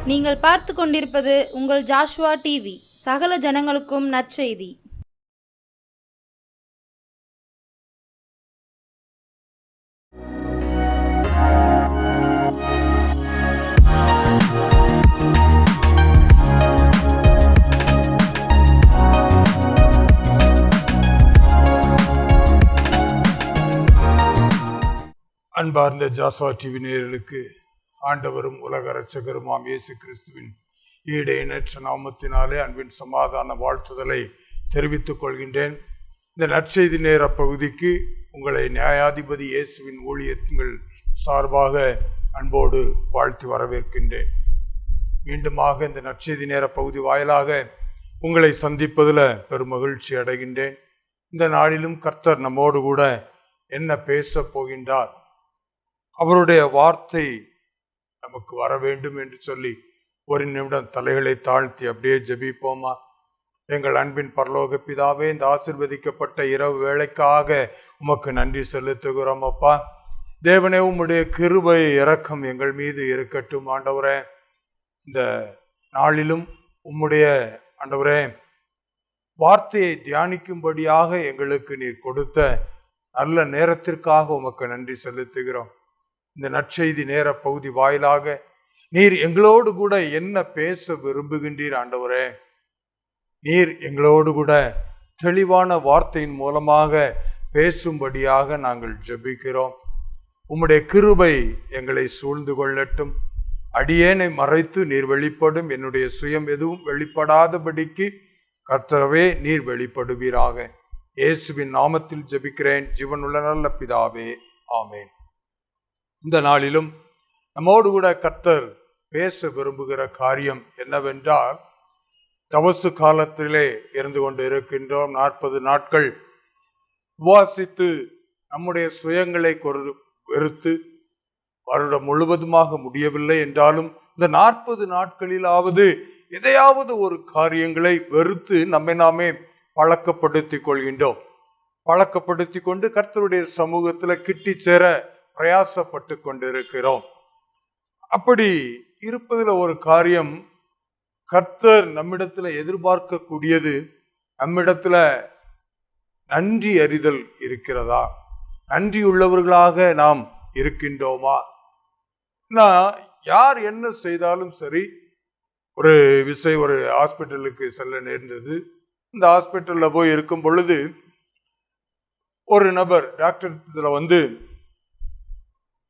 நீங்கள் பார்த்து கொண்டிருப்பது உங்கள் ஜாஷுவா டிவி. சகல ஜனங்களுக்கும் நற்செய்தி. அன்பார்ந்த ஜாஸ்வா டிவி நேயர்களுக்கு ஆண்டவரும் உலக இரட்சகருமாம் இயேசு கிறிஸ்துவின் ஈடேயற்ற நாமத்தினாலே அன்பின் சமாதான வாழ்த்துதலை தெரிவித்துக் கொள்கின்றேன். இந்த நற்செய்தி நேர பகுதிக்கு உங்களை நியாயாதிபதி இயேசுவின் ஊழியங்கள் சார்பாக அன்போடு வாழ்த்தி வரவேற்கின்றேன். மீண்டுமாக இந்த நற்செய்தி நேர பகுதி வாயிலாக உங்களை சந்திப்பதில் பெரும் மகிழ்ச்சி அடைகின்றேன். இந்த நாளிலும் கர்த்தர் நம்மோடு கூட என்ன பேச போகின்றார், அவருடைய வார்த்தை நமக்கு வர வேண்டும் என்று சொல்லி ஒரு நிமிடம் தலைகளை தாழ்த்தி அப்படியே ஜெபிப்போமா? எங்கள் அன்பின் பரலோக பிதாவே, இந்த ஆசீர்வதிக்கப்பட்ட இரவு வேளைக்காக உமக்கு நன்றி செலுத்துகிறோம் அப்பா. தேவனே, உம்முடைய கிருபை இரக்கம் எங்கள் மீது இருக்கட்டும் ஆண்டவரே. இந்த நாளிலும் உம்முடைய ஆண்டவரே வார்த்தையை தியானிக்கும்படியாக எங்களுக்கு நீர் கொடுத்த நல்ல நேரத்திற்காக உமக்கு நன்றி செலுத்துகிறோம். இந்த நற்செய்தி நேர பகுதி வாயிலாக நீர் எங்களோடு கூட என்ன பேச விரும்புகின்றீர் ஆண்டவரே? நீர் எங்களோடு கூட தெளிவான வார்த்தையின் மூலமாக பேசும்படியாக நாங்கள் ஜெபிக்கிறோம். உம்முடைய கிருபை எங்களை சூழ்ந்து கொள்ளட்டும். அடியேனை மறைத்து நீர் வெளிப்படும். என்னுடைய சுயம் எதுவும் வெளிப்படாதபடிக்கு கர்த்தரவே நீர் வெளிப்படுவீராக. இயேசுவின் நாமத்தில் ஜெபிக்கிறேன் ஜீவனுள்ள நல்ல பிதாவே, ஆமேன். இந்த நாளிலும் நம்மோடு கூட கர்த்தர் பேச விரும்புகிற காரியம் என்னவென்றால், தவசு காலத்திலே இருந்து கொண்டு இருக்கின்றோம். 40 நாட்கள் உபவாசித்து நம்முடைய சுயங்களை வெறுத்து வருடம் முழுவதுமாக முடியவில்லை என்றாலும் இந்த 40 நாட்களிலாவது எதையாவது ஒரு காரியங்களை வெறுத்து நம்மை நாமே பழக்கப்படுத்திக் கொள்கின்றோம். பழக்கப்படுத்தி கொண்டு கர்த்தருடைய சமூகத்துல கிட்டி சேர பிரயாசப்பட்டு கொண்டிருக்கிறோம். அப்படி இருப்பதில் ஒரு காரியம், கர்த்தர் நம்மிடத்துல எதிர்பார்க்கக்கூடியது, நம்மிடத்துல நன்றி அறிதல் இருக்கிறதா? நன்றி உள்ளவர்களாக நாம் இருக்கின்றோமா? யார் என்ன செய்தாலும் சரி, ஒரு ஹாஸ்பிட்டலுக்கு செல்ல நேர்ந்தது. இந்த ஹாஸ்பிட்டல்ல போய் இருக்கும் பொழுது ஒரு நபர் டாக்டர் இதுல வந்து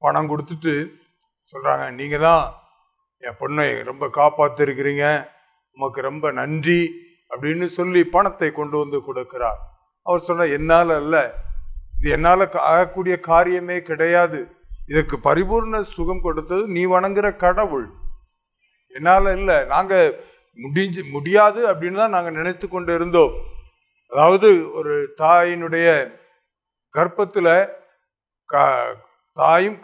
பணம் கொடுத்துட்டு சொல்றாங்க, நீங்க தான் என் பொண்ணை ரொம்ப காப்பாத்திருக்கிறீங்க, உமக்கு ரொம்ப நன்றி அப்படின்னு சொல்லி பணத்தை கொண்டு வந்து கொடுக்கிறார். அவர் சொன்ன, என்னால அல்ல, இது என்னால ஆகக்கூடிய காரியமே கிடையாது, இதுக்கு பரிபூர்ண சுகம் கொடுத்தது நீ வணங்குற கடவுள், என்னால இல்லை, நாங்க முடியாது அப்படின்னு தான் நாங்க நினைத்து கொண்டு இருந்தோம். அதாவது ஒரு தாயினுடைய கர்ப்பத்துல தாயும்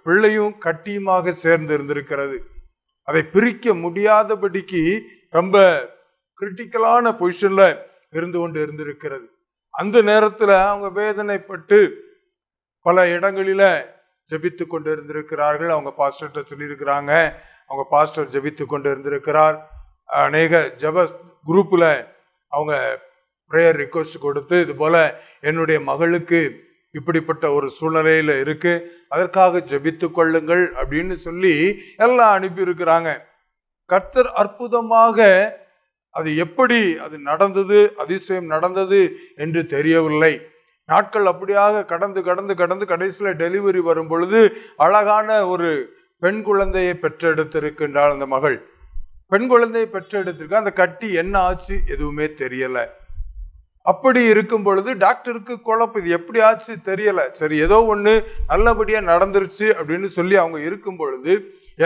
பிள்ளையும் கட்டியுமாக சேர்ந்து இருந்திருக்கிறது. அதை பிரிக்க முடியாதபடிக்கு ரொம்ப கிரிட்டிக்கலான பொசிஷன்ல இருந்து கொண்டு இருந்திருக்கிறது. அந்த நேரத்துல அவங்க வேதனைப்பட்டு பல இடங்களில ஜெபித்து கொண்டு இருந்திருக்கிறார்கள். அவங்க பாஸ்டர்கிட்ட சொல்லியிருக்கிறாங்க, அவங்க பாஸ்டர் ஜெபித்து கொண்டு இருந்திருக்கிறார். அநேக ஜெப குரூப்ல அவங்க பிரேயர் ரிக்வெஸ்ட் கொடுத்து, இது போல என்னுடைய மகளுக்கு இப்படிப்பட்ட ஒரு சூழ்நிலையில இருக்கு, அதற்காக ஜெபித்து கொள்ளுங்கள் அப்படின்னு சொல்லி எல்லாம் அனுப்பி இருக்கிறாங்க. கர்த்தர் அற்புதமாக அது எப்படி அது நடந்தது, அதிசயம் நடந்தது என்று தெரியவில்லை. நாட்கள் அப்படியாக கடந்து கடந்து கடந்து கடைசியில டெலிவரி வரும் பொழுது அழகான ஒரு பெண் குழந்தையை பெற்றெடுத்திருக்கின்றாள் அந்த மகள். பெண் குழந்தையை பெற்றெடுத்திருக்க, அந்த கட்டி என்ன ஆச்சு எதுவுமே தெரியல. அப்படி இருக்கும் பொழுது டாக்டருக்கு குழப்பம், இது எப்படி ஆச்சு தெரியல, சரி ஏதோ ஒண்ணு நல்லபடியா நடந்துருச்சு அப்படின்னு சொல்லி அவங்க இருக்கும் பொழுது,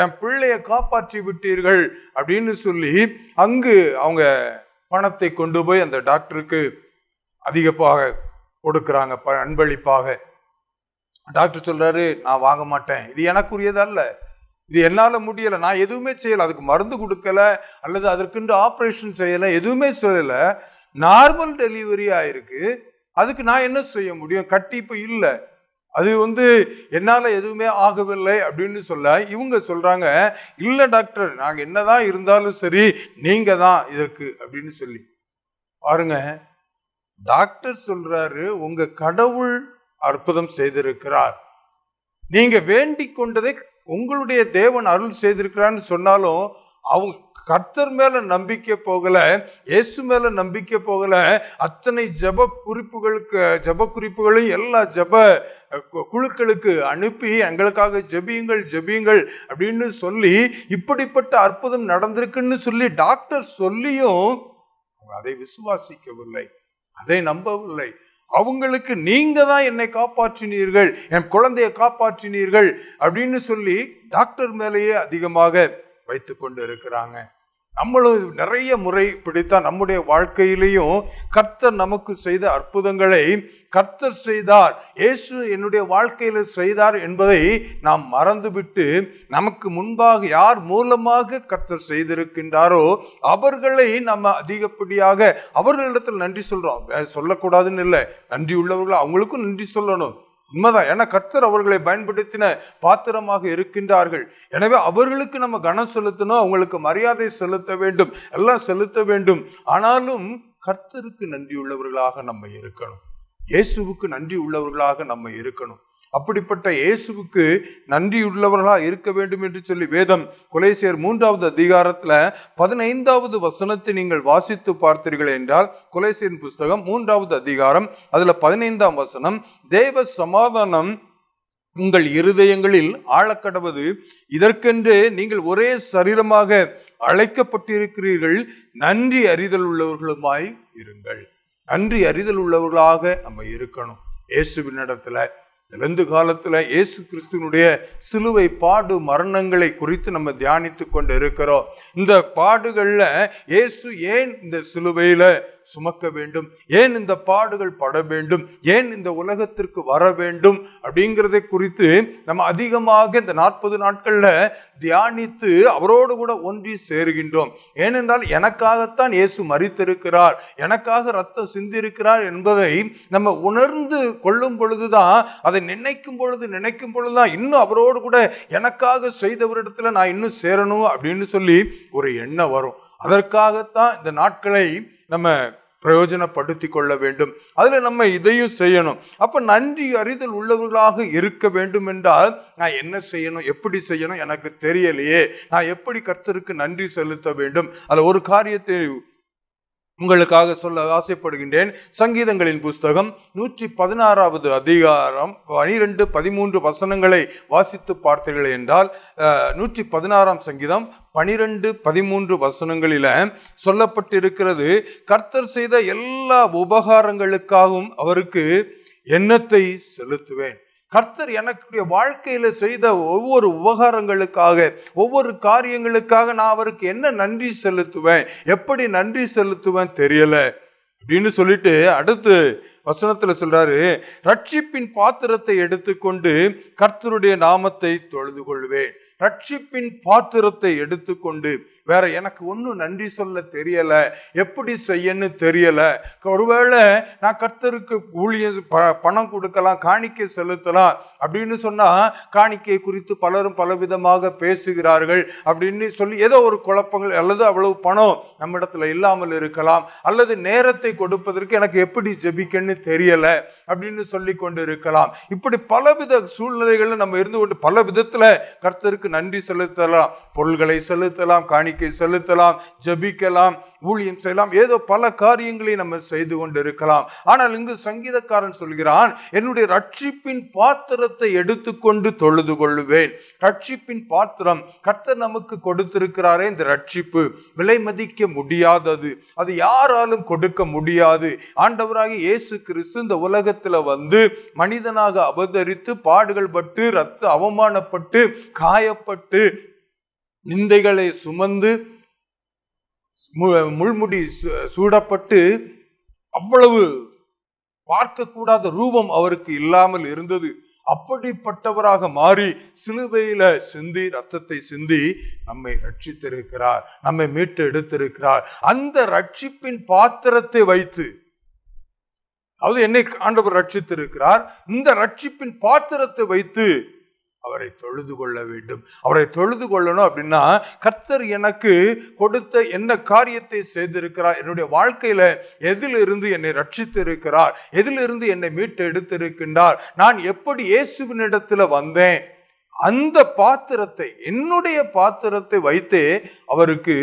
என் பிள்ளைய காப்பாற்றி விட்டீர்கள் அப்படின்னு சொல்லி அங்கு அவங்க பணத்தை கொண்டு போய் அந்த டாக்டருக்கு அதிகமாக கொடுக்குறாங்க அன்பளிப்பாக. டாக்டர் சொல்றாரு, நான் வாங்க மாட்டேன், இது எனக்குரியது அல்ல, இது என்னால முடியல, நான் எதுவுமே செய்யல, அதுக்கு மருந்து கொடுக்கல அல்லது அதற்குண்டு ஆப்ரேஷன் செய்யல, எதுவுமே செய்யல, நார்மல் டெலிவரி ஆயிருக்கு, அதுக்கு நான் என்ன செய்ய முடியும், கட்டி இப்ப இல்லை, அது என்னால எதுவுமே ஆகவில்லை அப்படின்னு சொல்ல இவங்க சொல்றாங்க, இல்ல டாக்டர், நாங்க என்னதான் இருந்தாலும் சரி, நீங்க தான் இதற்கு அப்படின்னு சொல்லி. பாருங்க, டாக்டர் சொல்றாரு, உங்க கடவுள் அற்புதம் செய்திருக்கிறார், நீங்க வேண்டிக் கொண்டதை உங்களுடைய தேவன் அருள் செய்திருக்கிறான்னு சொன்னாலும் அவங்க கர்த்தர் மேல நம்பிக்கை போகல, இயேசு மேல நம்பிக்கை போகல. அத்தனை ஜப குறிப்புகளையும் எல்லா ஜப குழுக்களுக்கு அனுப்பி எங்களுக்காக ஜெபியுங்கள் ஜெபியுங்கள் அப்படின்னு சொல்லி இப்படிப்பட்ட அற்புதம் நடந்திருக்குன்னு சொல்லி டாக்டர் சொல்லியும் அதை விசுவாசிக்கவில்லை, அதை நம்பவில்லை. அவங்களுக்கு நீங்க தான் என்னை காப்பாற்றினீர்கள், என் குழந்தையை காப்பாற்றினீர்கள் அப்படின்னு சொல்லி டாக்டர் மேலேயே அதிகமாக வைத்து கொண்டு இருக்கிறாங்க. நம்மளும் நிறைய முறை பிடித்தா நம்முடைய வாழ்க்கையிலையும் கர்த்தர் நமக்கு செய்த அற்புதங்களை கர்த்தர் செய்தார், இயேசு என்னுடைய வாழ்க்கையில செய்தார் என்பதை நாம் மறந்துவிட்டு நமக்கு முன்பாக யார் மூலமாக கர்த்தர் செய்திருக்கின்றாரோ அவர்களை நம்ம அதிகப்படியாக அவர்களிடத்தில் நன்றி சொல்றோம். சொல்லக்கூடாதுன்னு இல்லை, நன்றி உள்ளவர்கள் அவங்களுக்கும் நன்றி சொல்லணும், உண்மைதான். ஏன்னா கர்த்தர் அவர்களை பயன்படுத்தின பாத்திரமாக இருக்கின்றார்கள். எனவே அவர்களுக்கு நம்ம கனம் செலுத்தணும், அவங்களுக்கு மரியாதை செலுத்த வேண்டும், எல்லாம் செலுத்த வேண்டும். ஆனாலும் கர்த்தருக்கு நன்றி உள்ளவர்களாக நம்ம இருக்கணும், இயேசுவுக்கு நன்றி உள்ளவர்களாக நம்ம இருக்கணும். அப்படிப்பட்ட இயேசுவுக்கு நன்றி உள்ளவர்களாக இருக்க வேண்டும் என்று சொல்லி வேதம் கொலேசியர் 3வது அதிகாரத்துல 15வது வசனத்தை நீங்கள் வாசித்து பார்த்தீர்கள் என்றால், கொலேசியர் புஸ்தகம் 3வது அதிகாரம் அதுல 15ஆம் வசனம், தேவ சமாதானம் உங்கள் இருதயங்களில் ஆழக்கடவது, இதற்கென்று நீங்கள் ஒரே சரீரமாக அழைக்கப்பட்டிருக்கிறீர்கள், நன்றி அறிதல் உள்ளவர்களுமாய் இருங்கள். நன்றி அறிதல் உள்ளவர்களாக நம்ம இருக்கணும். இயேசுவின் இடத்துல இழந்து காலத்துல இயேசு கிறிஸ்துவனுடைய சிலுவை பாடு மரணங்களை குறித்து நம்ம தியானித்து கொண்டு இருக்கிறோம். இந்த பாடுகள்ல இயேசு ஏன் இந்த சிலுவையில சுமக்க வேண்டும், ஏன் இந்த பாடுகள் பட வேண்டும், ஏன் இந்த உலகத்திற்கு வர வேண்டும் அப்படிங்கிறதை குறித்து நம்ம அதிகமாக இந்த 40 நாட்கள்ல தியானித்து அவரோடு கூட ஒன்றி சேருகின்றோம். ஏனென்றால் எனக்காகத்தான் இயேசு மரித்திருக்கிறார், எனக்காக ரத்தம் சிந்திருக்கிறார் என்பதை நம்ம உணர்ந்து கொள்ளும் பொழுதுதான், அதை நினைக்கும் பொழுதுதான் இன்னும் அவரோடு கூட எனக்காக செய்தவரிடத்துல நான் இன்னும் சேரணும் அப்படின்னு சொல்லி ஒரு எண்ணம் வரும். அதற்காகத்தான் இந்த நாட்களை நம்ம பிரயோஜனப்படுத்திக் கொள்ள வேண்டும். அதுல நம்ம இதையும் செய்யணும். அப்ப நன்றி அறிதல் உள்ளவர்களாக இருக்க வேண்டும் என்றால் நான் என்ன செய்யணும், எப்படி செய்யணும், எனக்கு தெரியலையே, நான் எப்படி கர்த்தருக்கு நன்றி செலுத்த வேண்டும். அதுல ஒரு காரியத்தை உங்களுக்காக சொல்ல ஆசைப்படுகின்றேன். சங்கீதங்களின் புஸ்தகம் 116வது அதிகாரம் 12, 13 வசனங்களை வாசித்து பார்த்தீர்கள் என்றால், 116ஆம் சங்கீதம் 12, 13 வசனங்களில சொல்லப்பட்டிருக்கிறது, கர்த்தர் செய்த எல்லா உபகாரங்களுக்காகவும் அவருக்கு எண்ணத்தை செலுத்துவேன். கர்த்தர் எனக்கு வாழ்க்கையில செய்த ஒவ்வொரு உபகாரங்களுக்காக, ஒவ்வொரு காரியங்களுக்காக நான் அவருக்கு என்ன நன்றி செலுத்துவேன், எப்படி நன்றி செலுத்துவேன் தெரியல அப்படின்னு சொல்லிட்டு அடுத்து வசனத்துல சொல்றாரு, ரட்சிப்பின் பாத்திரத்தை எடுத்துக்கொண்டு கர்த்தருடைய நாமத்தை தொழுது கொள்வேன். ரட்சிப்பின் பாத்திரத்தை எடுத்துக்கொண்டு, வேற எனக்கு ஒன்னும் நன்றி சொல்ல தெரியல, எப்படி செய்யன்னு தெரியல. ஒருவேளை நான் கர்த்தருக்கு ஊழியம் பணம் கொடுக்கலாம், காணிக்கை செலுத்தலாம் அப்படின்னு சொன்னா காணிக்கை குறித்து பலரும் பலவிதமாக பேசுகிறார்கள் அப்படின்னு சொல்லி ஏதோ ஒரு குழப்பங்கள், அல்லது அவ்வளவு பணம் நம்ம இடத்துல இல்லாமல் இருக்கலாம், அல்லது நேரத்தை கொடுப்பதற்கு எனக்கு எப்படி ஜெபிக்கன்னு தெரியல அப்படின்னு சொல்லி கொண்டு இருக்கலாம். இப்படி பலவித சூழ்நிலைகள் நம்ம இருந்து கொண்டு பல விதத்துல கர்த்தருக்கு நன்றி செலுத்தலாம், பொருள்களை செலுத்தலாம், காணிக்கை செலுத்தலாம், ஜெபிக்கலாம், ஊழியம் செய்யலாம், ஏதோ பல காரியங்களை நம்ம செய்து கொண்டு இருக்கலாம். ஆனால் இங்கு சங்கீதக்காரன் சொல்கிறான், என்னுடைய ரட்சிப்பின் பாத்திரத்தை எடுத்துக்கொண்டு தொழுது கொள்ளுவேன். ரட்சிப்பின் பாத்திரம் கர்த்தர் நமக்கு கொடுத்திருக்கிறாரே, இந்த ரட்சிப்பு விலை மதிக்க முடியாதது, அது யாராலும் கொடுக்க முடியாது. ஆண்டவராகிய இயேசு கிறிஸ்து இந்த உலகத்துல வந்து மனிதனாக அவதரித்து பாடுகள் பட்டு, ரத்த அவமானப்பட்டு, காயப்பட்டு, நிந்தைகளை சுமந்து, முள்முடி சூடப்பட்டு, அவ்வளவு பார்க்கக்கூடாத ரூபம் அவருக்கு இல்லாமல் இருந்தது. அப்படிப்பட்டவராக மாறி சிலுவையில சிந்தி, ரத்தத்தை சிந்தி நம்மை ரட்சித்திருக்கிறார், நம்மை மீட்டு எடுத்திருக்கிறார். அந்த ரட்சிப்பின் பாத்திரத்தை வைத்து அதாவது என்னை ஆண்டவர் ரட்சித்திருக்கிறார், இந்த ரட்சிப்பின் பாத்திரத்தை வைத்து அவரை தொழுது கொள்ள வேண்டும். அவரை தொழுது கொள்ளணும் அப்படின்னா, கர்த்தர் எனக்கு கொடுத்த என்ன காரியத்தை செய்திருக்கிறார், என்னுடைய வாழ்க்கையில எதிலிருந்து என்னை ரட்சித்து இருக்கிறார், எதிலிருந்து என்னை மீட்டு எடுத்திருக்கின்றார், நான் எப்படி இயேசுவினிடத்துல வந்தேன், அந்த பாத்திரத்தை, என்னுடைய பாத்திரத்தை வைத்தே அவருக்கு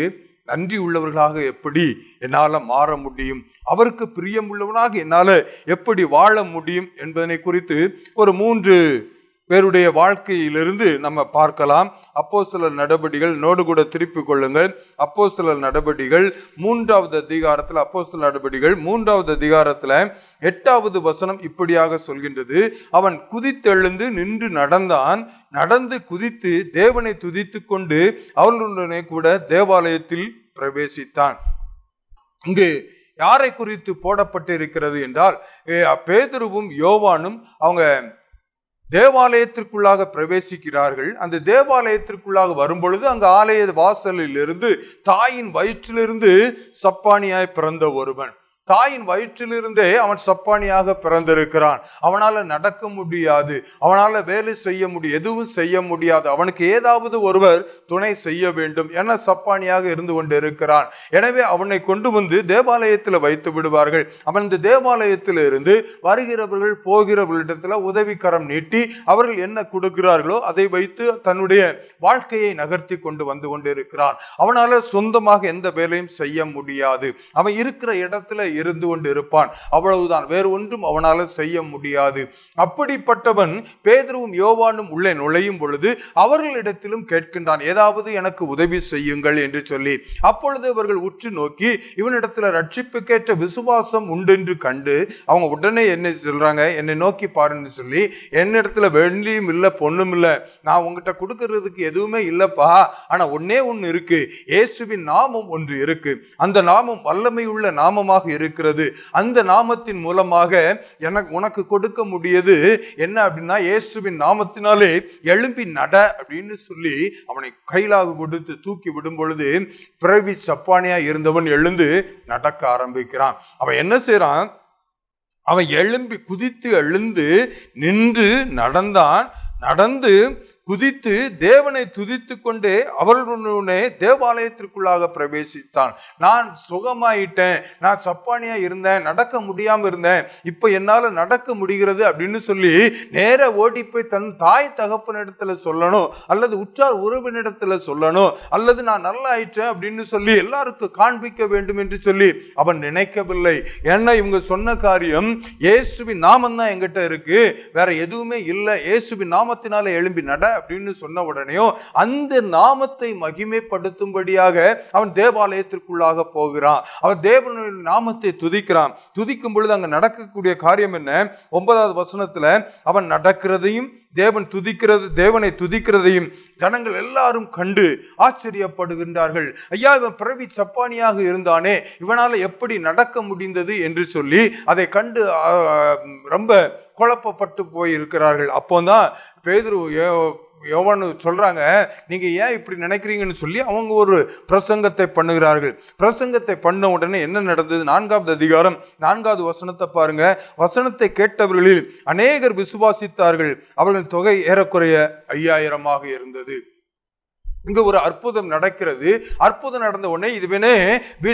நன்றி உள்ளவர்களாக எப்படி என்னால மாற முடியும், அவருக்கு பிரியம் உள்ளவனாக என்னால எப்படி வாழ முடியும் என்பதனை குறித்து ஒரு 3 பேருடைய வாழ்க்கையிலிருந்து நம்ம பார்க்கலாம். அப்போஸ்தலர் நடபடிகள், நோடு கூட திருப்பிக் கொள்ளுங்கள். அப்போஸ்தலர் நடபடிகள் 3வது அதிகாரத்தில், அப்போஸ்தலர் நடபடிகள் 3வது அதிகாரத்துல 8வது வசனம் இப்படியாக சொல்கின்றது. அவன் குதித்தெழுந்து நின்று நடந்தான், நடந்து குதித்து தேவனை துதித்து கொண்டு அவர்களுடனே கூட தேவாலயத்தில் பிரவேசித்தான். இங்கு யாரை குறித்து போடப்பட்டிருக்கிறது என்றால், பேதுருவும் யோவானும் அவங்க தேவாலயத்திற்குள்ளாக பிரவேசிக்கிறார்கள். அந்த தேவாலயத்திற்குள்ளாக வரும் பொழுது அங்கு ஆலய வாசலில் இருந்து தாயின் வயிற்றிலிருந்து சப்பானியாய் பிறந்த ஒருவன், தாயின் வயிற்றிலிருந்தே அவன் சப்பானியாக பிறந்திருக்கிறான். அவனால நடக்க முடியாது, அவனால வேலை செய்ய முடியும், எதுவும் செய்ய முடியாது, அவனுக்கு ஏதாவது ஒருவர் துணை செய்ய வேண்டும் என சப்பானியாக இருந்து கொண்டு இருக்கிறான். எனவே அவனை கொண்டு வந்து தேவாலயத்தில் வைத்து விடுவார்கள். அவன் இந்த தேவாலயத்தில் இருந்து வருகிறவர்கள் போகிறவர்களிடத்துல உதவிக்கரம் நீட்டி அவர்கள் என்ன கொடுக்கிறார்களோ அதை வைத்து தன்னுடைய வாழ்க்கையை நகர்த்தி கொண்டு வந்து கொண்டிருக்கிறான். அவனால சொந்தமாக எந்த வேலையும் செய்ய முடியாது, அவன் இருக்கிற இடத்துல இருந்து கொண்டு இருப்பான், அவ்வளவுதான், வேறு ஒன்றும் அவனால செய்ய முடியாது. அப்படிப்பட்டவன் பேதுருவும் யோவானும் உள்ளே நுழையும் பொழுது அவர்களிடத்திலும் கேட்கின்றான், ஏதாவது எனக்கு உதவி செய்யுங்கள் என்று சொல்லி. அப்பொழுது அவர்கள் உற்று நோக்கி இவனிடத்துல ரட்சிப்புக்கேற்ற விசுவாசம் உண்டென்று கண்டு அவங்க உடனே என்ன சொல்றாங்க, என்னை நோக்கி பாருன்னு சொல்லி, என்னிடத்துல வெள்ளியும் இல்லை பொண்ணும் இல்லை, நான் உங்ககிட்ட கொடுக்கறதுக்கு எதுவுமே இல்லப்பா, ஆனா ஒன்னே ஒன்று இருக்கு, இயேசுவின் நாமம் ஒன்று இருக்கு, அந்த நாமம் வல்லமை உள்ள நாமமாக இருக்கிறது, அந்த நாமத்தின் மூலமாக உனக்கு கொடுக்க முடியாது என்ன அப்படின்னா, இயேசுவின் நாமத்தினாலே எழும்பி நட அப்படின்னு சொல்லி அவனை கைலாக கொடுத்து தூக்கி விடும் பொழுது பிறவி சப்பானியா இருந்தவன் எழுந்து நடக்க ஆரம்பிக்கிறான். அவன் என்ன செய்யறான், அவன் எழும்பி குதித்து எழுந்து நின்று நடந்தான், நடந்து குதித்து தேவனை துதித்து கொண்டே அவர்களுடனே தேவாலயத்திற்குள்ளாக பிரவேசித்தான். நான் சுகமாயிட்டேன், நான் சப்பானியா இருந்தேன், நடக்க முடியாம இருந்தேன், இப்ப என்னால நடக்க முடிகிறது அப்படின்னு சொல்லி நேர ஓடி போய் தன் தாய் தகப்பனிடத்துல சொல்லணும், அல்லது உற்றார் உறவினிடத்துல சொல்லணும், அல்லது நான் நல்லா ஆயிட்டேன் அப்படின்னு சொல்லி எல்லாருக்கும் காண்பிக்க வேண்டும் என்று சொல்லி அவன் நினைக்கவில்லை. ஏன்னா இவங்க சொன்ன காரியம் இயேசுவின் நாமம் தான் என்கிட்ட இருக்கு, வேற எதுவுமே இல்லை, இயேசுவின் நாமத்தினால எழும்பி நட அப்படின்னு சொன்ன உடனேயும் அந்த நாமத்தை மகிமைப்படுத்தும்படியாக அவன் தேவாலயத்திற்குள்ளாக போகிறான். அவன் தேவனுடைய நாமத்தை துதிக்கிறான். துதிக்கும் பொழுது அங்க நடக்கக்கூடிய காரியம் என்ன, 9வது வசனத்துல அவன் நடக்கிறதையும் தேவனை துதிக்கிறதையும் ஜனங்கள் எல்லாரும் கண்டு ஆச்சரியப்படுகின்றார்கள். ஐயா, இவன் பிறவி சப்பானியாக இருந்தானே, இவனால எப்படி நடக்க முடிந்தது என்று சொல்லி அதை கண்டு ரொம்ப குழப்பப்பட்டு போய் இருக்கிறார்கள். அப்போதான் பேதுரு யோவானு சொல்றாங்க, நீங்க ஏன் இப்படி நினைக்கிறீங்கன்னு சொல்லி அவங்க ஒரு பிரசங்கத்தை பண்ணுகிறார்கள். பிரசங்கத்தை பண்ண உடனே என்ன நடந்தது, 4வது அதிகாரம் 4வது வசனத்தை பாருங்க. வசனத்தை கேட்டவர்களில் அநேகர் விசுவாசித்தார்கள், அவர்கள் தொகை ஏறக்குறைய 5000 இருந்தது. இங்க ஒரு அற்புதம் நடக்கிறது. அற்புதம் நடந்த உடனே இதுவே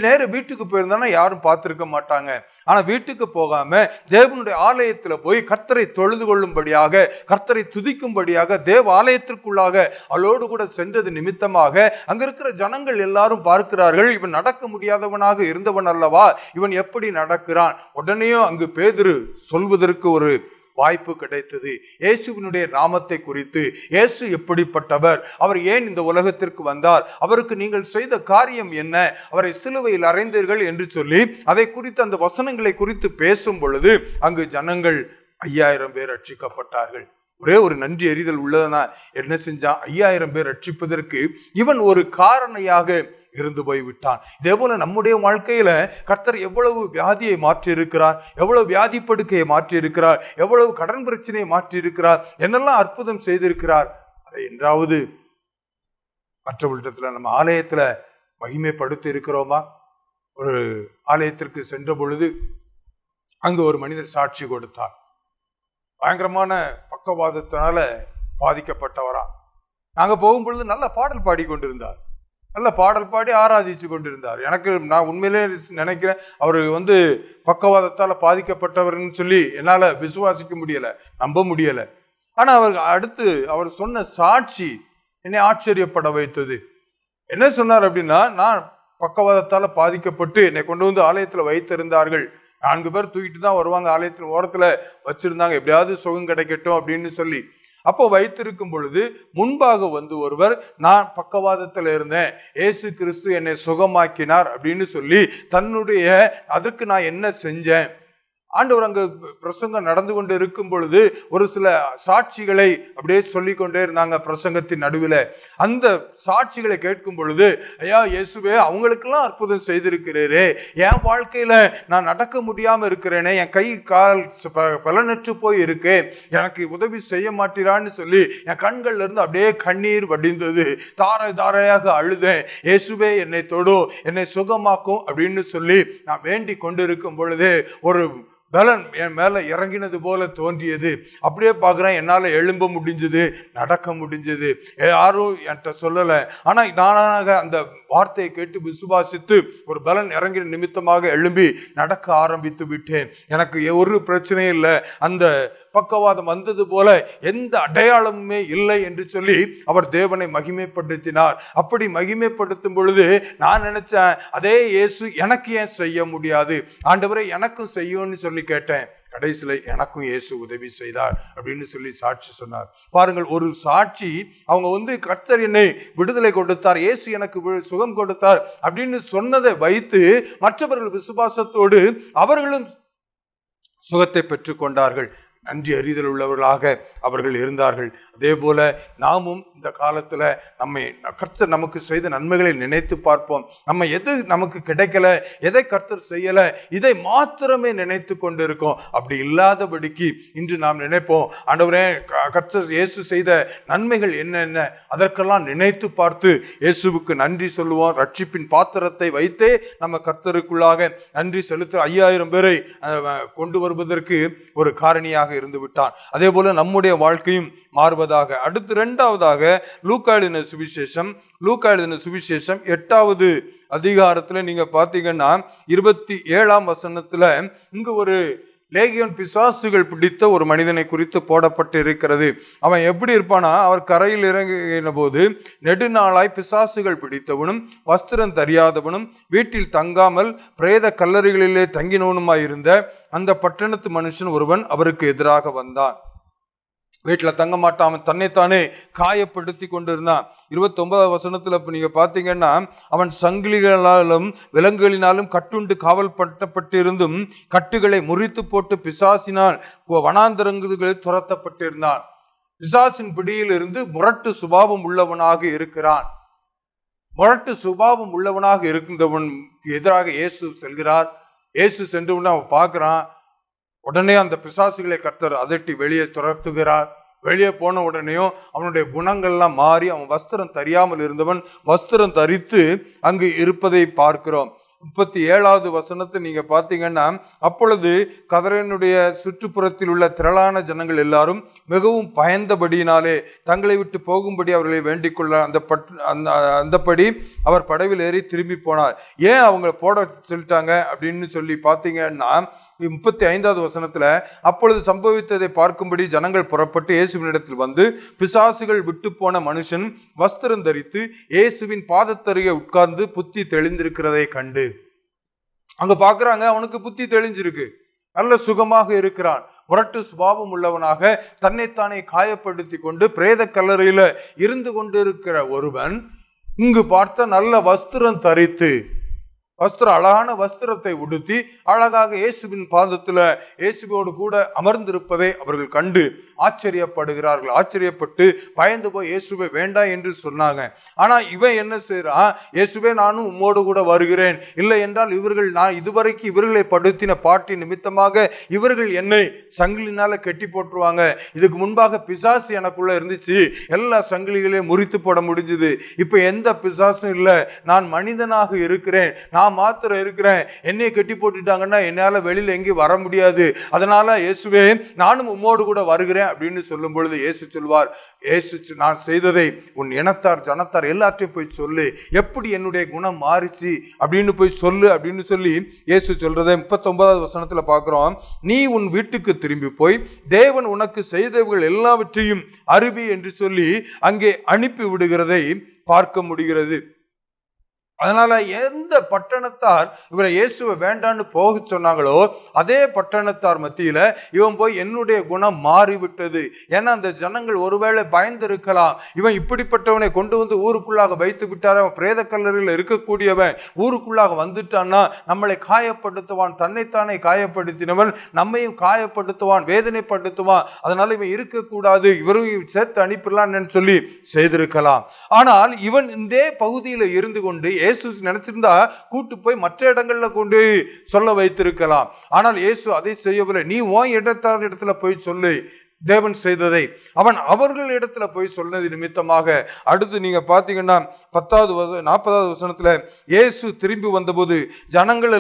நேர வீட்டுக்கு போயிருந்தானா யாரும் பார்த்திருக்க மாட்டாங்க. ஆனா வீட்டுக்கு போகாம தேவனுடைய ஆலயத்துல போய் கர்த்தரை தொழுது கொள்ளும்படியாக, கர்த்தரை துதிக்கும்படியாக தேவ ஆலயத்திற்குள்ளாக அவளோடு கூட சென்றது நிமித்தமாக அங்க இருக்கிற ஜனங்கள் எல்லாரும் பார்க்கிறார்கள், இவன் நடக்க முடியாதவனாக இருந்தவன் அல்லவா, இவன் எப்படி நடக்கிறான். உடனேயும் அங்கு பேதுரு சொல்வதற்கு ஒரு வாய்ப்பு கிடைத்தது. இயேசுவினுடைய நாமத்தை குறித்து, இயேசு எப்படிப்பட்டவர், அவர் ஏன் இந்த உலகத்திற்கு வந்தார், அவருக்கு நீங்கள் செய்த காரியம் என்ன, அவரை சிலுவையில் அறைந்தீர்கள் என்று சொல்லி அதை குறித்து அந்த வசனங்களை குறித்து பேசும் பொழுது அங்கு ஜனங்கள் 5000 பேர் ரட்சிக்கப்பட்டார்கள். ஒரே ஒரு நன்றி எறிதல் உள்ளதுனா என்ன செஞ்சான், 5000 பேர் ரட்சிப்பதற்கு இவன் ஒரு காரணியாக இருந்து போய்விட்டான். இதே போல நம்முடைய வாழ்க்கையில கர்த்தர் எவ்வளவு வியாதியை மாற்றி இருக்கிறார், எவ்வளவு வியாதி படுக்கையை மாற்றி இருக்கிறார், எவ்வளவு கடன் பிரச்சனையை மாற்றி இருக்கிறார், என்னெல்லாம் அற்புதம் செய்திருக்கிறார். அதை என்றாவது மற்றவர்களிடத்துல நம்ம ஆலயத்துல மகிமைப்படுத்தி இருக்கிறோமா? ஒரு ஆலயத்திற்கு சென்ற பொழுது அங்கு ஒரு மனிதர் சாட்சி கொடுத்தார். பயங்கரமான பக்கவாதத்தினால பாதிக்கப்பட்டவரா. நாங்க போகும்பொழுது நல்ல பாடல் பாடி கொண்டிருந்தார், நல்ல பாடல் பாடி ஆராதிச்சு கொண்டிருந்தார். நான் உண்மையிலே நினைக்கிறேன், அவரு பக்கவாதத்தால பாதிக்கப்பட்டவர்னு சொல்லி என்னால விசுவாசிக்க முடியல, நம்ப முடியல. ஆனா அடுத்து அவர் சொன்ன சாட்சி என்னை ஆச்சரியப்பட வைத்தது. என்ன சொன்னார் அப்படின்னா, நான் பக்கவாதத்தால பாதிக்கப்பட்டு என்னை கொண்டு வந்து ஆலயத்துல வைத்திருந்தார்கள். 4 பேர் தூக்கிட்டு தான் வருவாங்க, ஆலயத்தின் ஓரத்துல வச்சிருந்தாங்க, எப்படியாவது சுகம் கிடைக்கட்டும் அப்படின்னு சொல்லி. அப்போ வைத்திருக்கும் பொழுது முன்பாக வந்து ஒருவர், நான் பக்கவாதத்துல இருந்தேன், இயேசு கிறிஸ்து என்னை சுகமாக்கினார் அப்படின்னு சொல்லி அதற்கு நான் என்ன செஞ்சேன், ஆண்டவர் அங்கு பிரசங்கம் நடந்து கொண்டு இருக்கும் பொழுது ஒரு சில சாட்சிகளை அப்படியே சொல்லி கொண்டே இருந்தாங்க பிரசங்கத்தின் நடுவில். அந்த சாட்சிகளை கேட்கும் பொழுது, ஐயா இயேசுவே அவங்களுக்கெல்லாம் அற்புதம் செய்திருக்கிறீரே, என் வாழ்க்கையில நான் நடக்க முடியாம இருக்கிறேனே, என் கை கால் பலனற்று போய் இருக்கு, எனக்கு உதவி செய்ய மாட்டீரான்னு சொல்லி என் கண்கள்ல இருந்து அப்படியே கண்ணீர் வடிந்தது. தாரை தாரையாக அழுதேன், இயேசுவே என்னை தொடு, என்னை சுகமாக்கும் அப்படின்னு சொல்லி நான் வேண்டி கொண்டு இருக்கும் பொழுது ஒரு பலன் என் மேல இறங்கினது போல தோன்றியது. அப்படியே பார்க்குறேன், என்னால் எழும்ப முடிஞ்சது, நடக்க முடிஞ்சது. யாரும் என்கிட்ட சொல்லலை, ஆனால் நானாக அந்த வார்த்தையை கேட்டு விசுவாசித்து ஒரு பலன் இறங்கின நிமித்தமாக எழும்பி நடக்க ஆரம்பித்து விட்டேன். எனக்கு ஒரு பிரச்சனையும் இல்லை, அந்த பக்கவாதம் வந்தது போல எந்த அடையாளமுமே இல்லை என்று சொல்லி அவர் தேவனை மகிமைப்படுத்தினார். அப்படி மகிமைப்படுத்தும் பொழுது நான் நினைச்சேன், அதே இயேசு எனக்கு ஏன் செய்ய முடியாது, ஆண்டவரே எனக்கும் செய்யும்னு சொல்லி கேட்டேன். கடைசியில எனக்கும் இயேசு உதவி செய்தார் அப்படின்னு சொல்லி சாட்சி சொன்னார். பாருங்கள், ஒரு சாட்சி. அவங்க கர்த்தர் என்னை விடுதலை கொடுத்தார், இயேசு எனக்கு சுகம் கொடுத்தார் அப்படின்னு சொன்னதை வைத்து மற்றவர்கள் விசுவாசத்தோடு அவர்களும் சுகத்தை பெற்றுக் கொண்டார்கள். நன்றி அறிதல் உள்ளவர்களாக அவர்கள் இருந்தார்கள். அதே போல நாமும் இந்த காலத்துல கர்த்தர் நமக்கு செய்த நன்மைகளை நினைத்து பார்ப்போம். நம்ம எது நமக்கு கிடைக்கல, எதை கர்த்தர் செய்யல, இதை மாத்திரமே நினைத்து கொண்டு இருக்கோம். அப்படி இல்லாதபடிக்கு இன்று நாம் நினைப்போம், ஆண்டவரே கர்த்தர் இயேசு செய்த நன்மைகள் என்னென்ன, அதற்கெல்லாம் நினைத்து பார்த்து இயேசுவுக்கு நன்றி சொல்லுவோம். ரட்சிப்பின் பாத்திரத்தை வைத்தே நம்ம கர்த்தருக்குள்ளாக நன்றி செலுத்த 5000 பேரை கொண்டு வருவதற்கு ஒரு காரணியாக இருந்து விட்டான். அதே போல நம்முடைய வாழ்க்கையும் மாறுவதாக. அடுத்து 2வதாக லூக்கா எழுதின சுவிசேஷம் 8வது அதிகாரத்துல நீங்க பாத்தீங்கன்னா 27ஆம் வசனத்துல இங்கு ஒரு லேகியோன் பிசாசுகள் பிடித்த ஒரு மனிதனை குறித்து போடப்பட்டு இருக்கிறது. அவன் எப்படி இருப்பானா, அவர் கரையில் இறங்கின போது நெடுநாளாய் பிசாசுகள் பிடித்தவனும் வஸ்திரம் தெரியாதவனும் வீட்டில் தங்காமல் பிரேத கல்லறைகளிலே தங்கினவனுமாயிருந்த அந்த பட்டணத்து மனுஷன் ஒருவன் அவருக்கு எதிராக வந்தான். வீட்டில் தங்க மாட்டான், தன்னைத்தானே காயப்படுத்தி கொண்டிருந்தான். 29வது வசனத்துல நீங்க பாத்தீங்கன்னா, அவன் சங்கிலிகளாலும் விலங்குகளினாலும் கட்டுண்டு காவல் பட்டப்பட்டிருந்தும் கட்டுகளை முறித்து போட்டு பிசாசினால் வனாந்தரங்களில் துரத்தப்பட்டிருந்தான். பிசாசின் பிடியில் இருந்து முரட்டு சுபாவம் உள்ளவனாக இருக்கிறான். முரட்டு சுபாவம் உள்ளவனாக இருந்தவனுக்கு எதிராக இயேசு செல்கிறார். இயேசு சென்று அவன் பார்க்கிறான். உடனே அந்த பிசாசுகளை கர்த்தர் அதட்டி வெளியே துரத்துகிறார். வெளியே போன உடனேயும் அவனுடைய குணங்கள்லாம் மாறி அவன் வஸ்திரம் தெரியாமல் இருந்தவன் வஸ்திரம் தரித்து அங்கு இருப்பதை பார்க்கிறோம். 37வது வசனத்தை நீங்க பாத்தீங்கன்னா, அப்பொழுது கதரனுடைய சுற்றுப்புறத்தில் உள்ள திரளான ஜனங்கள் எல்லாரும் மிகவும் பயந்தபடியினாலே தங்களை விட்டு போகும்படி அவர்களை வேண்டிக் கொள்ள அந்தபடி அவர் படவில் ஏறி திரும்பி போனார். ஏன் அவங்க போட சொல்லிட்டாங்க அப்படின்னு சொல்லி பாத்தீங்கன்னா, 35வது வசனத்துல, அப்பொழுது சம்பவித்ததை பார்க்கும்படி ஜனங்கள் புறப்பட்டு இயேசுவினிடத்தில் வந்து பிசாசுகள் விட்டு போன மனுஷன் வஸ்திரம் தரித்து இயேசுவின் பாதத்தருகே உட்கார்ந்து புத்தி தெளிந்திருக்கிறதை கண்டு அங்க பாக்குறாங்க. அவனுக்கு புத்தி தெளிஞ்சிருக்கு, நல்ல சுகமாக இருக்கிறான். முரட்டு சுபாவம் உள்ளவனாக தன்னைத்தானே காயப்படுத்தி கொண்டு பிரேத கல்லறையில இருந்து கொண்டிருக்கிற ஒருவன் இங்கு பார்த்த நல்ல வஸ்திரம் தரித்து, அழகான வஸ்திரத்தை உடுத்தி அழகாக இயேசுவின் பாதத்துல இயேசுவோடு கூட அமர்ந்திருப்பதை அவர்கள் கண்டு ஆச்சரியப்படுகிறார்கள். ஆச்சரியப்பட்டு பயந்து போய் இயேசுவை வேண்டாம் என்று சொன்னாங்க. ஆனா இவன் என்ன செய்யறான், இயேசுவே நானும் உம்மோடு கூட வருகிறேன், இல்லை என்றால் நான் இதுவரைக்கும் இவர்களை படுத்தின பாட்டி நிமித்தமாக இவர்கள் என்னை சங்கிலினால கட்டி போட்டுருவாங்க. இதுக்கு முன்பாக பிசாசு எனக்குள்ள இருந்துச்சு, எல்லா சங்கிலிகளையும் முறித்து போட முடிஞ்சது. இப்ப எந்த பிசாசும் இல்லை, நான் மனிதனாக இருக்கிறேன், நான் நான் மாத்திரம் இருக்கிறேன், என்னைய கட்டி போட்டுட்டாங்கன்னா என்னால வெளியில எங்கேயும் வர முடியாது, அதனால இயேசுவே நானும் உம்மோடு கூட வருகிறேன் அப்படின்னு சொல்லும் பொழுது இயேசு சொல்வார், இயேசு நான் செய்ததை உன் இனத்தார் ஜனத்தார் எல்லாத்தையும் போய் சொல்லு, எப்படி என்னுடைய குணம் மாறிச்சு அப்படின்னு போய் சொல்லு அப்படின்னு சொல்லி இயேசு சொல்றதை 39வது வசனத்துல பார்க்கிறோம். நீ உன் வீட்டுக்கு திரும்பி போய் தேவன் உனக்கு செய்தவர்கள் எல்லாவற்றையும் அறிவி என்று சொல்லி அங்கே அனுப்பி விடுகிறதை பார்க்க முடிகிறது. அதனால எந்த பட்டணத்தார் இவரை இயேசுவை வேண்டான்னு போக சொன்னாங்களோ அதே பட்டணத்தார் மத்தியில இவன் போய் என்னுடைய குணம் மாறிவிட்டது. ஏன்னா அந்த ஜனங்கள் ஒருவேளை பயந்திருக்கலாம், இவன் இப்படிப்பட்டவனை கொண்டு வந்து ஊருக்குள்ளாக வைத்து விட்டார், அவன் பிரேத கல்லறையில் இருக்கக்கூடியவன் ஊருக்குள்ளாக வந்துட்டான்னா நம்மளை காயப்படுத்துவான், தன்னைத்தானே காயப்படுத்தினவன் நம்மையும் காயப்படுத்துவான், வேதனைப்படுத்துவான், அதனால இவன் இருக்கக்கூடாது, இவரையும் சேர்த்து அனுப்பிடலான்னு சொல்லி செய்திருக்கலாம். ஆனால் இவன் இந்த பகுதியில் இருந்து கொண்டு இயேசு நினைச்சிருந்தா கூட்டு போய் மற்ற இடங்கள்ல கொண்டு சொல்ல வைத்திருக்கலாம். ஆனால் இயேசு அதை செய்யவில்லை. நீ உன் இடத்துல போய் சொல்லு தேவன் செய்ததை. அவன் அவர்கள் இடத்துல போய் சொன்னது நிமித்தமாக அடுத்து நீங்க பாத்தீங்கன்னா 40வது வசனத்துல இயேசு திரும்பி வந்தபோது ஜனங்கள்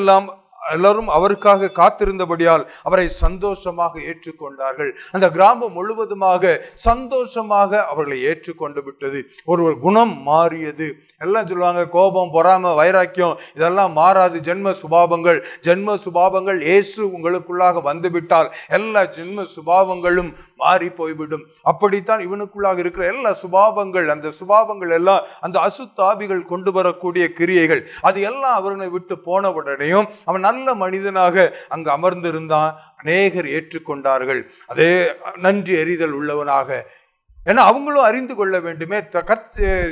எல்லாரும் அவருக்காக காத்திருந்தபடியால் அவரை சந்தோஷமாக ஏற்றுக்கொண்டார்கள். அந்த கிராமம் முழுவதுமாக சந்தோஷமாக அவர்களை ஏற்றுக்கொண்டு விட்டது. ஒரு குணம் மாறியது. எல்லாம் சொல்லுவாங்க கோபம், பொறாமை, வைராக்கியம் இதெல்லாம் மாறாது, ஜென்ம சுபாவங்கள் இயேசு உங்களுக்குள்ளாக வந்துவிட்டால் எல்லா ஜென்ம சுபாவங்களும் மாறி போய்விடும். அப்படித்தான் இவனுக்குள்ளாக இருக்கிற எல்லா சுபாவங்கள், அந்த சுபாவங்கள் எல்லாம் அந்த அசுத்தாவிகள் கொண்டு வரக்கூடிய கிரியைகள், அது எல்லாம் அவர்களை விட்டு போன உடனேயும் அவன் நல்ல மனிதனாக அங்கு அமர்ந்திருந்தான். அநேகர் ஏற்றுக்கொண்டார்கள், அதே நன்றி அறிதல் உள்ளவனாக. ஏன்னா அவங்களும் அறிந்து கொள்ள வேண்டுமே,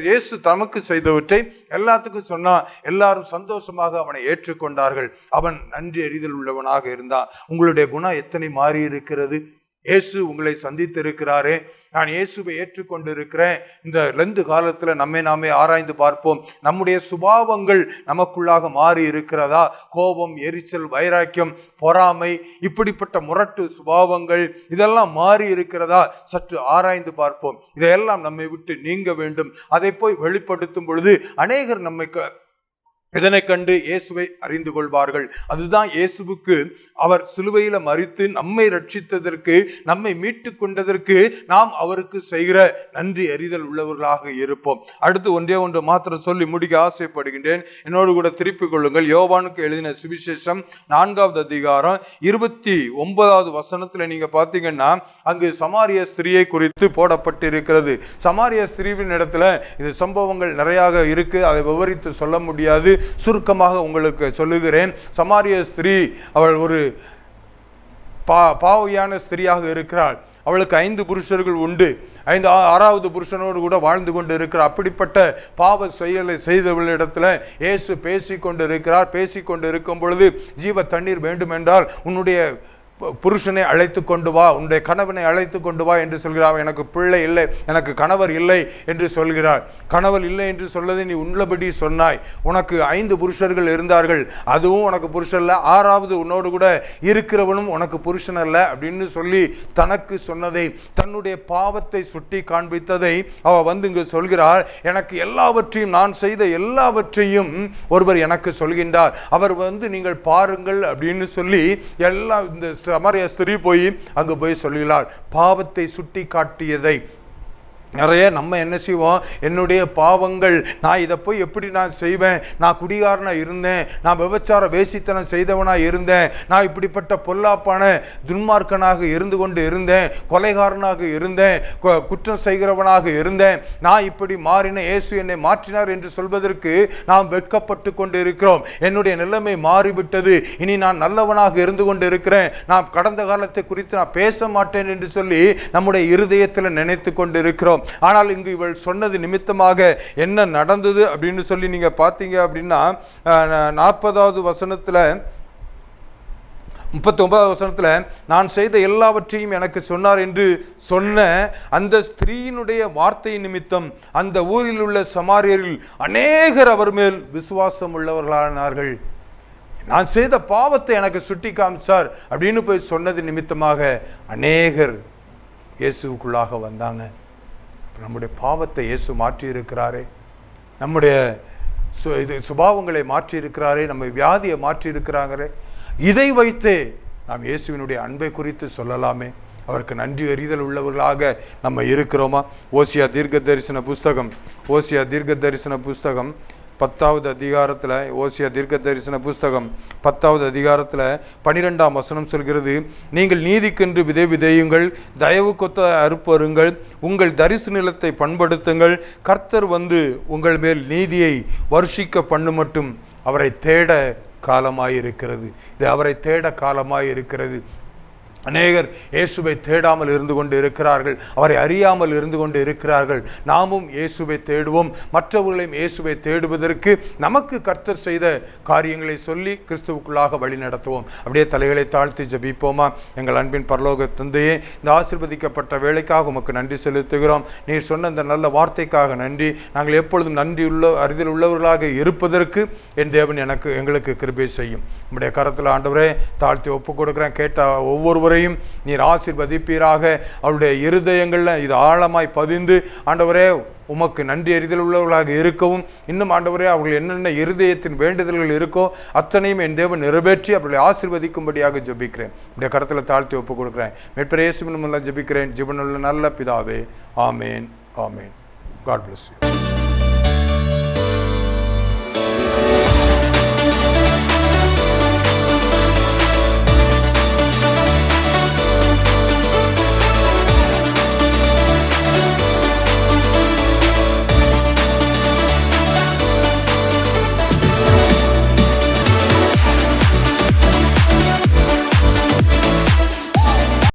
இயேசு தமக்கு செய்தவற்றை எல்லாத்துக்கும் சொன்னா எல்லாரும் சந்தோஷமாக அவனை ஏற்றுக்கொண்டார்கள். அவன் நன்றி அறிதல் உள்ளவனாக இருந்தான். உங்களுடைய குணம் எத்தனை மாறி இருக்கிறது? இயேசு உங்களை சந்தித்திருக்கிறாரே, நான் இயேசுவை ஏற்றுக்கொண்டிருக்கிறேன். இந்த லெந்து காலத்துல நாமே ஆராய்ந்து பார்ப்போம். நம்முடைய சுபாவங்கள் நமக்குள்ளாக மாறி இருக்கிறதா? கோபம், எரிச்சல், வைராக்கியம், பொறாமை, இப்படிப்பட்ட முரட்டு சுபாவங்கள் இதெல்லாம் மாறி இருக்கிறதா? சற்று ஆராய்ந்து பார்ப்போம். இதையெல்லாம் நம்மை விட்டு நீங்க வேண்டும். அதை போய் வெளிப்படுத்தும் பொழுது அநேகர் நம்மை இதனை கண்டு இயேசுவை அறிந்து கொள்வார்கள். அதுதான் இயேசுவுக்கு அவர் சிலுவையில மரித்து நம்மை ரட்சித்ததற்கு, நம்மை மீட்டு கொண்டதற்கு நாம் அவருக்கு செய்கிற நன்றி அறிதல் உள்ளவர்களாக இருப்போம். அடுத்து ஒன்று மாத்திரம் சொல்லி முடிக்க ஆசைப்படுகின்றேன். என்னோடு கூட திருப்பிக் கொள்ளுங்கள். யோவானுக்கு எழுதின சுவிசேஷம் 4வது அதிகாரம் 29வது வசனத்துல நீங்க பாத்தீங்கன்னா அங்கு சமாரிய ஸ்திரியை குறித்து போடப்பட்டிருக்கிறது. சமாரிய ஸ்திரீவின் இடத்துல இது சம்பவங்கள் நிறைய இருக்கு, அதை விவரித்து சொல்ல முடியாது. சுருக்கமாக உங்களுக்கு சொல்லுகிறேன். சமாரிய ஸ்திரீ அவள் ஒரு பாவியான ஸ்திரியாக இருக்கிறாள். அவளுக்கு 5 புருஷர்கள் உண்டு. 6வது புருஷனோடு கூட வாழ்ந்து கொண்டு இருக்கிறார். அப்படிப்பட்ட பாவ செயலை செய்தவளிடத்துல இயேசு பேசிக்கொண்டு இருக்கிறார். பேசிக்கொண்டு இருக்கும் பொழுது ஜீவ தண்ணீர் வேண்டும் என்றால் உன்னுடைய புருஷனை அழைத்து கொண்டு வா, உன்னுடைய கணவனை அழைத்து கொண்டு வா என்று சொல்கிறார். எனக்கு பிள்ளை இல்லை, எனக்கு கணவர் இல்லை என்று சொல்கிறார். கணவர் இல்லை என்று சொல்லதை நீ உள்ளபடி சொன்னாய். உனக்கு 5 புருஷர்கள் இருந்தார்கள், அதுவும் உனக்கு புருஷன் இல்லை, 6வது உன்னோடு கூட இருக்கிறவனும் உனக்கு புருஷன் அல்ல அப்படின்னு சொல்லி தனக்கு சொன்னதை, தன்னுடைய பாவத்தை சுட்டி காண்பித்ததை அவ வந்து இங்கு சொல்கிறார். எனக்கு எல்லாவற்றையும், நான் செய்த எல்லாவற்றையும் ஒருவர் எனக்கு சொல்கின்றார், அவர் வந்து நீங்கள் பாருங்கள் அப்படின்னு சொல்லி எல்லாம் இந்த சமாரிய ஸ்திரீ போய் அங்கு போய் சொல்கிறாள். பாவத்தை சுட்டி காட்டியதை நிறைய நம்ம என்ன செய்வோம், என்னுடைய பாவங்கள், நான் இதை போய் எப்படி நான் செய்வேன், நான் குடிகாரனா இருந்தேன், நான் விபச்சார வேசித்தனம் செய்தவனா இருந்தேன், நான் இப்படிப்பட்ட பொல்லாப்பான துன்மார்க்கனாக இருந்து கொண்டு இருந்தேன், கொலைகாரனாக இருந்தேன், குற்றம் செய்கிறவனாக இருந்தேன், நான் இப்படி மாறின, இயேசு என்னை மாற்றினார் என்று சொல்வதற்கு நாம் வெட்கப்பட்டு கொண்டு இருக்கிறோம். என்னுடைய நிலைமை மாறிவிட்டது, இனி நான் நல்லவனாக இருந்து கொண்டு இருக்கிறேன், நான் கடந்த காலத்தை குறித்து நான் பேச மாட்டேன் என்று சொல்லி நம்முடைய இருதயத்தில் நினைத்து கொண்டு இருக்கிறோம். ஆனால் இங்கு இவள் சொன்னது நிமித்தமாக என்ன நடந்தது அப்படின்னு சொல்லி நீங்க பார்த்தீங்க அப்படின்னா 40வது வசனத்துல 39வது வசனத்துல நான் செய்த எல்லாவற்றையும் எனக்கு சொன்னார் என்று சொன்ன அந்த ஸ்திரீயினுடைய வார்த்தை நிமித்தம் அந்த ஊரில் உள்ள சமாரியரில் அநேகர் அவர் மேல் விசுவாசம் உள்ளவர்களானார்கள். நான் செய்த பாவத்தை எனக்கு சுட்டி காமிச்சார் அப்படின்னு போய் சொன்னது நிமித்தமாக அநேகர் இயேசுக்குள்ளாக வந்தாங்க. நம்முடைய பாவத்தை இயேசு மாற்றி இருக்கிறாரே, நம்முடைய இது சுபாவங்களை மாற்றி இருக்கிறாரே, நம்ம வியாதியை மாற்றி இருக்கிறாங்களே, இதை வைத்தே நாம் இயேசுவினுடைய அன்பை குறித்து சொல்லலாமே. அவருக்கு நன்றி அறிதல் உள்ளவர்களாக நம்ம இருக்கிறோமா? ஓசியா தீர்க்க தரிசன புஸ்தகம் 10வது அதிகாரத்தில், ஓசியா தீர்க்க தரிசன புஸ்தகம் 10வது அதிகாரத்தில் 12ஆம் வசனம் சொல்கிறது, நீங்கள் நீதிக்கென்று விதை விதையுங்கள், தயவு கொத்த அறுப்பருங்கள், உங்கள் தரிசு நிலத்தை பண்படுத்துங்கள், கர்த்தர் வந்து உங்கள் மேல் நீதியை வருஷிக்க பண்ணு மட்டும் அவரை தேட காலமாயிருக்கிறது. இது அவரை தேட காலமாயிருக்கிறது. அநேகர் இயேசுவை தேடாமல் இருந்து கொண்டு இருக்கிறார்கள், அவரை அறியாமல் இருந்து கொண்டு இருக்கிறார்கள். நாமும் இயேசுவை தேடுவோம், மற்றவர்களையும் இயேசுவை தேடுவதற்கு நமக்கு கர்த்தர் செய்த காரியங்களை சொல்லி கிறிஸ்துவுக்குள்ளாக வழி நடத்துவோம். அப்படியே தலைகளை தாழ்த்தி ஜெபிப்போமா? எங்கள் அன்பின் பரலோக தந்தையே, இந்த ஆசீர்வதிக்கப்பட்ட வேலைக்காக உமக்கு நன்றி செலுத்துகிறோம். நீர் சொன்ன இந்த நல்ல வார்த்தைக்காக நன்றி. நாங்கள் எப்பொழுதும் அறிதல் உள்ளவர்களாக இருப்பதற்கு என் தேவன் எங்களுக்கு கிருபை செய்யும். நம்முடைய கரத்தில் ஆண்டவரே தாழ்த்தி ஒப்பு கொடுக்குறேன். கேட்ட ஒவ்வொருவரையும் நீர் ஆசீர்வதிப்பீராக. அவருடைய இருதயங்களில் இது ஆழமாய் பதிந்து ஆண்டவரே உமக்கு நன்றி அறிதல் உள்ளவர்களாக இருக்கவும், இன்னும் ஆண்டவரே அவர்கள் என்னென்ன இருதயத்தின் வேண்டுதல்கள் இருக்கோ அத்தனையும் என் தேவன் நிறைவேற்றி அவர்களை ஆசீர்வதிக்கும்படியாக ஜெபிக்கிறேன். இந்த கரத்தில் தாழ்த்தி ஒப்பு கொடுக்குறேன். மீட்பர் இயேசுவின் மூலம் ஜெபிக்கிறேன், ஜீவனுள்ள நல்ல பிதாவே. ஆமேன், ஆமேன். God bless you.